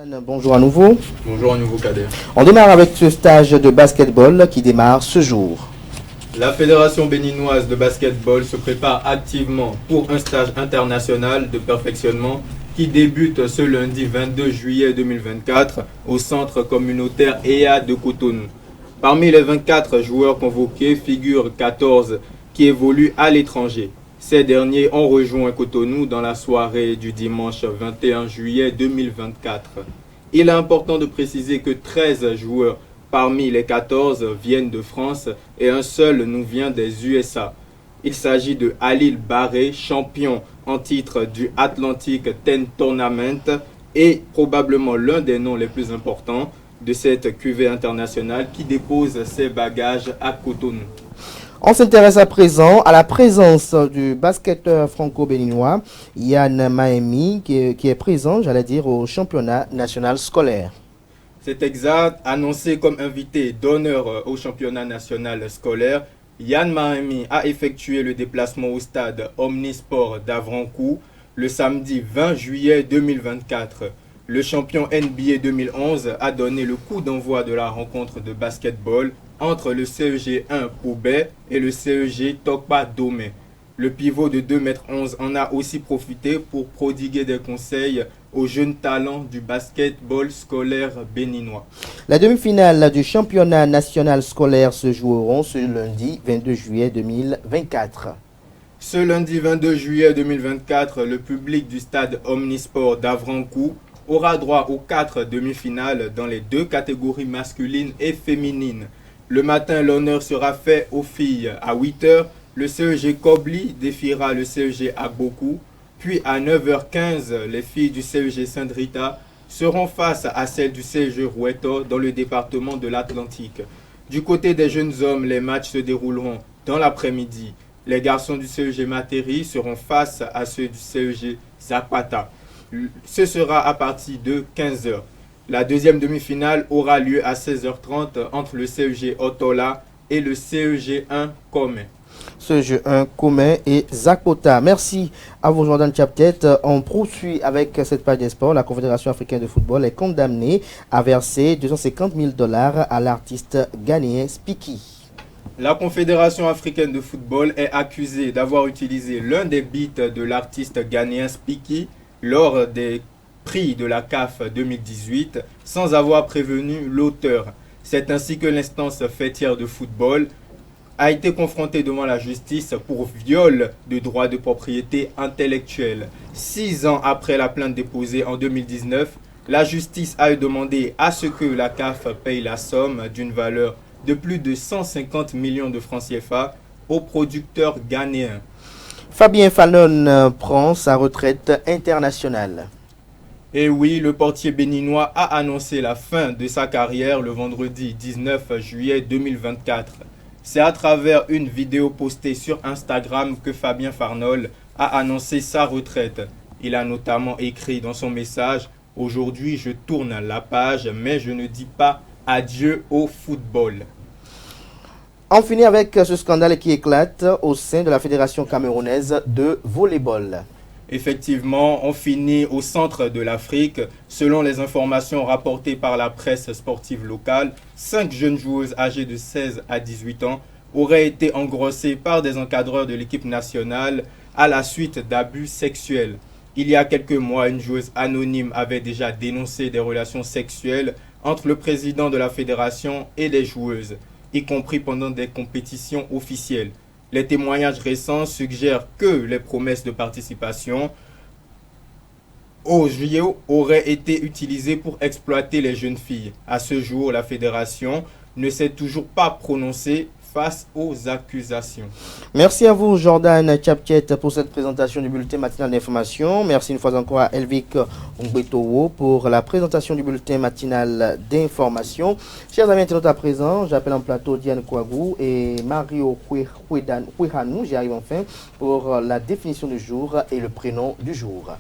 Bonjour à nouveau. Bonjour à nouveau Kader. On démarre avec ce stage de basketball qui démarre ce jour. La Fédération béninoise de basketball se prépare activement pour un stage international de perfectionnement qui débute ce lundi 22 juillet 2024 au centre communautaire EA de Cotonou. Parmi les 24 joueurs convoqués figurent 14 qui évoluent à l'étranger. Ces derniers ont rejoint Cotonou dans la soirée du dimanche 21 juillet 2024. Il est important de préciser que 13 joueurs parmi les 14 viennent de France et un seul nous vient des USA. Il s'agit de Halil Barré, champion en titre du Atlantic 10 Tournament et probablement l'un des noms les plus importants de cette cuvée internationale qui dépose ses bagages à Cotonou. On s'intéresse à présent à la présence du basketteur franco-béninois Yann Mahemi qui est présent, au championnat national scolaire. C'est exact, annoncé comme invité d'honneur au championnat national scolaire, Yann Mahemi a effectué le déplacement au stade Omnisport d'Avrancourt le samedi 20 juillet 2024. Le champion NBA 2011 a donné le coup d'envoi de la rencontre de basketball entre le CEG 1 Poubet et le CEG Tokpa Domé. Le pivot de 2,11 m en a aussi profité pour prodiguer des conseils aux jeunes talents du basketball scolaire béninois. La demi-finale du championnat national scolaire se joueront ce lundi 22 juillet 2024. Ce lundi 22 juillet 2024, le public du stade Omnisport d'Avrancourt aura droit aux 4 demi-finales dans les 2 catégories masculines et féminines. Le matin, l'honneur sera fait aux filles à 8 h. Le CEG Kobli défiera le CEG Agbokou. Puis à 9h15, les filles du CEG Saint-Rita seront face à celles du CEG Roueto dans le département de l'Atlantique. Du côté des jeunes hommes, les matchs se dérouleront dans l'après-midi. Les garçons du CEG Materi seront face à ceux du CEG Zapata. Ce sera à partir de 15 h. La deuxième demi-finale aura lieu à 16h30 entre le CEG Otola et le CEG 1 Comé. CEG 1 Comé et Zakota. Merci à vous, Jordan Chaptet. On poursuit avec cette page des sports. La Confédération africaine de football est condamnée à verser 250 000 $ à l'artiste ghanéen Spiki. La Confédération africaine de football est accusée d'avoir utilisé l'un des beats de l'artiste ghanéen Spiki lors des prix de la CAF 2018 sans avoir prévenu l'auteur. C'est ainsi que l'instance fêtière de football a été confrontée devant la justice pour viol de droits de propriété intellectuelle. 6 ans après la plainte déposée en 2019, la justice a demandé à ce que la CAF paye la somme d'une valeur de plus de 150 millions de francs CFA aux producteurs ghanéens. Fabien Falon prend sa retraite internationale. Et oui, le portier béninois a annoncé la fin de sa carrière le vendredi 19 juillet 2024. C'est à travers une vidéo postée sur Instagram que Fabien Farnol a annoncé sa retraite. Il a notamment écrit dans son message « Aujourd'hui, je tourne la page, mais je ne dis pas adieu au football ». On finit avec ce scandale qui éclate au sein de la Fédération camerounaise de volleyball. Effectivement, on finit au centre de l'Afrique. Selon les informations rapportées par la presse sportive locale, 5 jeunes joueuses âgées de 16 à 18 ans auraient été engrossées par des encadreurs de l'équipe nationale à la suite d'abus sexuels. Il y a quelques mois, une joueuse anonyme avait déjà dénoncé des relations sexuelles entre le président de la fédération et les joueuses, y compris pendant des compétitions officielles. Les témoignages récents suggèrent que les promesses de participation au JO auraient été utilisées pour exploiter les jeunes filles. À ce jour, la fédération ne s'est toujours pas prononcée face aux accusations. Merci à vous, Jordan Chaptet, pour cette présentation du bulletin matinal d'information. Merci une fois encore à Elvic Ongbetowo pour la présentation du bulletin matinal d'information. Chers amis internautes à présent, j'appelle en plateau Diane Kouagou et Mario Huihanou. J'y arrive enfin pour la définition du jour et le prénom du jour.